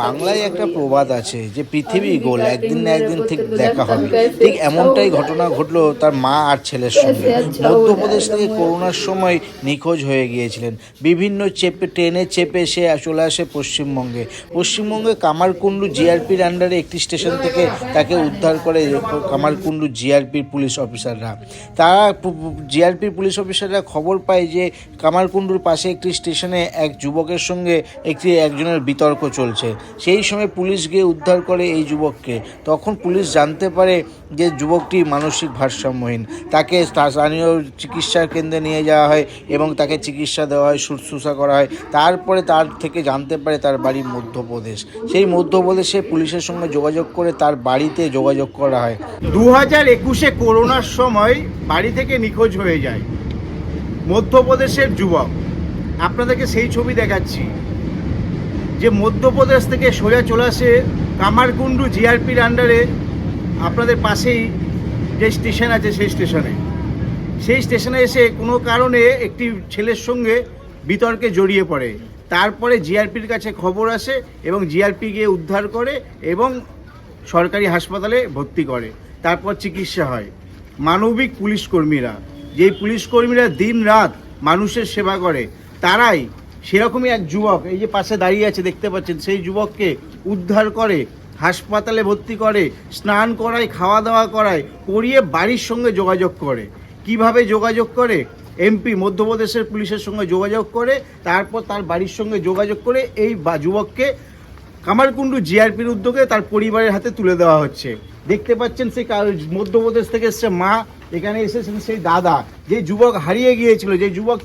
বাংলায় একটা প্রবাদ আছে যে পৃথিবী গোল, একদিন না একদিন ঠিক দেখা হবে। ঠিক এমনটাই ঘটনা ঘটলো তার মা আর ছেলের সঙ্গে। মধ্যপ্রদেশ থেকে করোনার সময় নিখোঁজ হয়ে গিয়েছিলেন। বিভিন্ন ট্রেনে চেপে সে চলে আসে পশ্চিমবঙ্গে কামারকুণ্ডু জিআরপির আন্ডারে একটি স্টেশন থেকে তাকে উদ্ধার করে কামারকুণ্ডু জিআরপির পুলিশ অফিসাররা। তারা জিআরপির পুলিশ অফিসাররা খবর পায় যে কামারকুণ্ডুর পাশে একটি স্টেশনে এক যুবকের সঙ্গে একজনের বিতর্ক চলছে। সেই সময় পুলিশ গিয়ে উদ্ধার করে এই যুবককে। তখন পুলিশ জানতে পারে যে যুবকটি মানসিক ভারসাম্যহীন। তাকে স্থানীয় চিকিৎসা কেন্দ্রে নিয়ে যাওয়া হয় এবং তাকে চিকিৎসা দেওয়া হয়, শুশ্রূষা করা হয়। তারপরে তার থেকে জানতে পারে তার বাড়ি মধ্যপ্রদেশ। সেই মধ্যপ্রদেশে পুলিশের সঙ্গে যোগাযোগ করে তার বাড়িতে যোগাযোগ করা হয়। 2021-এ করোনার সময় বাড়ি থেকে নিখোঁজ হয়ে যায় মধ্যপ্রদেশের যুবক। আপনাদেরকে সেই ছবি দেখাচ্ছি যে মধ্যপ্রদেশ থেকে সোজা চলে আসে কামারকুণ্ডু জিআরপির আন্ডারে আপনাদের পাশেই যে স্টেশন আছে সেই স্টেশনে এসে কোনো কারণে একটি ছেলের সঙ্গে বিতর্কে জড়িয়ে পড়ে। তারপরে জিআরপির কাছে খবর আসে এবং জিআরপি গিয়ে উদ্ধার করে এবং সরকারি হাসপাতালে ভর্তি করে। তারপর চিকিৎসা হয়। মানবিক পুলিশকর্মীরা, যেই পুলিশকর্মীরা দিন রাত মানুষের সেবা করে, তারাই সেরকমই এক যুবক এই যে পাশে দাঁড়িয়ে আছে দেখতে পাচ্ছেন, সেই যুবককে উদ্ধার করে, হাসপাতালে ভর্তি করে, স্নান করায়, খাওয়া দাওয়া করায়, করিয়ে বাড়ির সঙ্গে যোগাযোগ করে। কিভাবে যোগাযোগ করে? এমপি মধ্যপ্রদেশের পুলিশের সঙ্গে যোগাযোগ করে, তারপর তার বাড়ির সঙ্গে যোগাযোগ করে এই যুবককে কামারকুণ্ডু জিআরপির উদ্যোগে তার পরিবারের হাতে তুলে দেওয়া হচ্ছে। দেখতে পাচ্ছেন সেই মধ্যপ্রদেশ থেকে এসছে মা, এখানে এসেছেন সেই দাদা। যে যুবক হারিয়ে গিয়েছিল, যে যুবক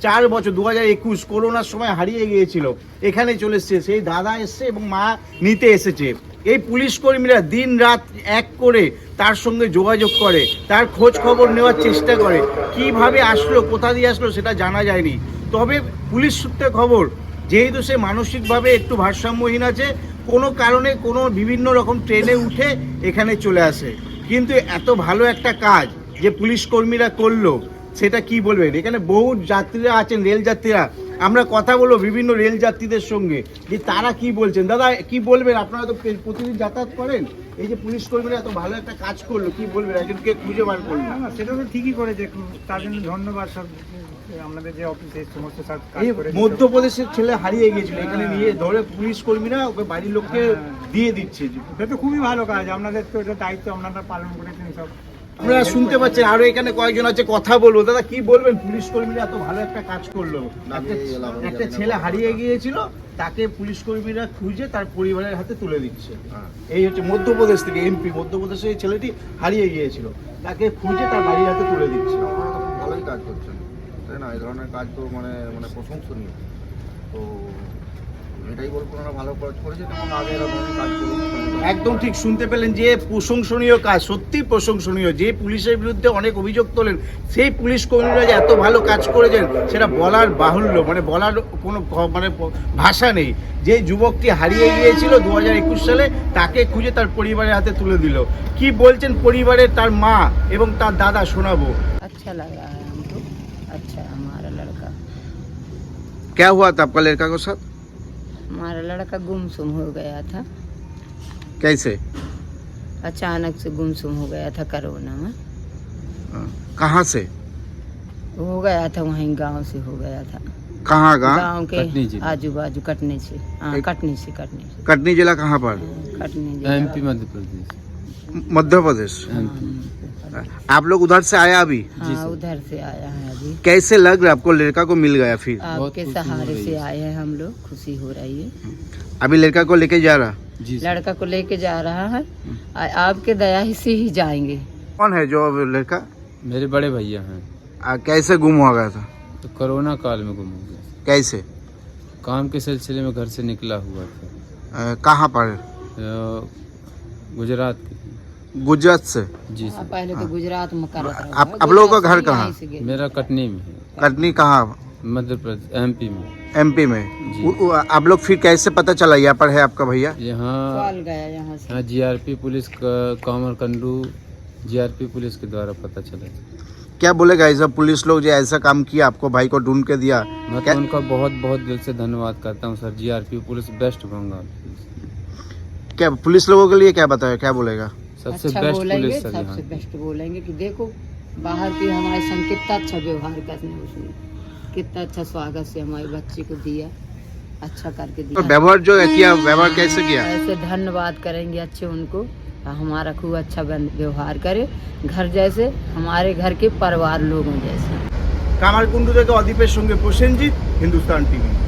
চার বছর 2021 করোনার সময় হারিয়ে গিয়েছিল, এখানে চলে এসছে সেই দাদা এসছে এবং মা নিতে এসেছে। এই পুলিশ কর্মীরা দিন রাত এক করে তার সঙ্গে যোগাযোগ করে, তার খোঁজ খবর নেওয়ার চেষ্টা করে। কিভাবে আসলো, কোথা দিয়ে আসলো সেটা জানা যায়নি। তবে পুলিশ সূত্রে খবর, যেহেতু সে মানসিকভাবে একটু ভারসাম্যহীন আছে, কোনো কারণে কোনো বিভিন্ন রকম ট্রেনে উঠে এখানে চলে আসে। কিন্তু এত ভালো একটা কাজ যে পুলিশ কর্মীরা করলো, সেটা কি বলবেন? এখানে বহু যাত্রীরা আছেন, রেল যাত্রীরা। আমরা কথা বলবো বিভিন্ন রেল যাত্রীদের সঙ্গে যে তারা কি বলছেন। দাদা কি বলবেন? আপনারা তো প্রতিদিন যাতায়াত করেন, এই যে পুলিশ কর্মীরা এত ভালো একটা কাজ করলো, কি বলবেন? একজনকে খুঁজে বার করলো। না, সেটা তো ঠিকই করেছে, তার জন্য ধন্যবাদ সব আমাদের যে অফিসে সমস্ত কাজ করে। মধ্যপ্রদেশের ছেলে হারিয়ে গিয়েছিল, এখানে নিয়ে ধরে পুলিশ কর্মীরা ওকে বাড়ির লোককে দিয়ে দিচ্ছে। এটা তো খুবই ভালো কাজ, আপনাদের তো এটা দায়িত্ব আপনারা পালন করেছেন সব। আমরা শুনতে পাচ্ছেন আরো এখানে কয়েকজন আছে, কথা বলবো। দাদা কি বলবেন? পুলিশ কর্মীরা এত ভালো একটা কাজ করলো, একটা ছেলে হারিয়ে গিয়েছিল, তাকে পুলিশ কর্মীরা খুঁজে তার পরিবারের হাতে তুলে দিচ্ছে। এই হচ্ছে মধ্যপ্রদেশ থেকে এমপি, মধ্যপ্রদেশে এই ছেলেটি হারিয়ে গিয়েছিল, তাকে খুঁজে তার বাড়ির হাতে তুলে দিচ্ছে। ভালোই কাজ করছেন, তাই না? এই ধরনের কাজ তো মানে প্রশংসনীয়। তো এটাই বলবো, ওনারা ভালো কাজ করেছে এবং আগে এরকম কাজ করুন। একদম ঠিক শুনতে পেলেন যে প্রশংসনীয় কাজ, সত্যি প্রশংসনীয়। যে পুলিশের বিরুদ্ধে অনেক অভিযোগ তোলেন, সেই পুলিশ কর্মীরা যে এত ভালো কাজ করেছেন সেটা বলার বাহুল্য, মানে বলার কোনো ভাষা নেই। যে যুবকটি হারিয়ে গিয়েছিল 2021 সালে, তাকে খুঁজে তার পরিবারের হাতে তুলে দিল। কি বলছেন পরিবারের, তার মা এবং তার দাদা, শোনাবো। अच्छा लग रहा है हमको, अच्छा हमारा लड़का क्या हुआ था आपका लड़का के साथ? हमारा लड़का गुमसुम हो गया था, कैसे? अचानक से गुमसुम हो गया था कोरोना में। कहाँ से? हो गया था वहीं गांव से हो गया था। कहाँ गाँव? गांव के आजू बाजू कटने से, हाँ कटनी से कटनी जिला कहाँ पर? कटनी एमपी मध्य प्रदेश। मध्य प्रदेश। आप लोग उधर से आया अभी? हाँ उधर से आया है अभी। कैसे लग रहा है आपको? लड़का को मिल गया फिर? आपके सहारे से आए हैं हम लोग, खुशी हो रही है। अभी लड़का को लेके जा रहा? जी सर। लड़का को लेके जा रहा है, आपके दया ही से ही जाएंगे। कौन है जो लड़का? मेरे बड़े भैया हैं। कैसे गुम हो गया था? तो कोरोना काल में गुम हो गया। कैसे? काम के सिलसिले में घर से निकला हुआ था। कहाँ पर? गुजरात के। गुजरात से? जी सर। पहले तो गुजरात में कर रहा था। आप लोगों का घर कहाँ? मेरा कटनी में है। कटनी कहाँ? मध्य प्रदेश, एमपी में। एमपी में? जी। आप लोग फिर कैसे पता चला यहाँ पर है आपका भैया? यहाँ कॉल गया यहाँ से। जीआरपी पुलिस का, कामरकुंडू जीआरपी पुलिस के द्वारा पता चला। क्या बोलेगा ऐसा पुलिस लोग जो ऐसा काम किया, आपको भाई को ढूंढ के दिया? मैं क्या- तो उनका बहुत बहुत दिल से धन्यवाद करता हूँ sir. GRP police west Bengal, क्या पुलिस लोगों के लिए क्या बताया, क्या बोलेगा? सबसे अच्छा बेस्ट बोलेंगे, पुलिस सर यहाँ सबसे की। बेस्ट बोलेंगे कि देखो बाहर की हमारे संग कितना अच्छा व्यवहार करने उसने, कितना अच्छा स्वागत से हमारे बच्चे को दिया, अच्छा करके और दिया। व्यवहार जो किया, व्यवहार कैसे किया? ऐसे धन्यवाद करेंगे अच्छे उनको, हमारा खूब अच्छा व्यवहार करे, घर जैसे, हमारे घर के परिवार लोगों जैसे। কামারকুণ্ডু থেকে অদীপের সঙ্গে প্রসেনজিৎ, হিন্দুস্তান টিভি।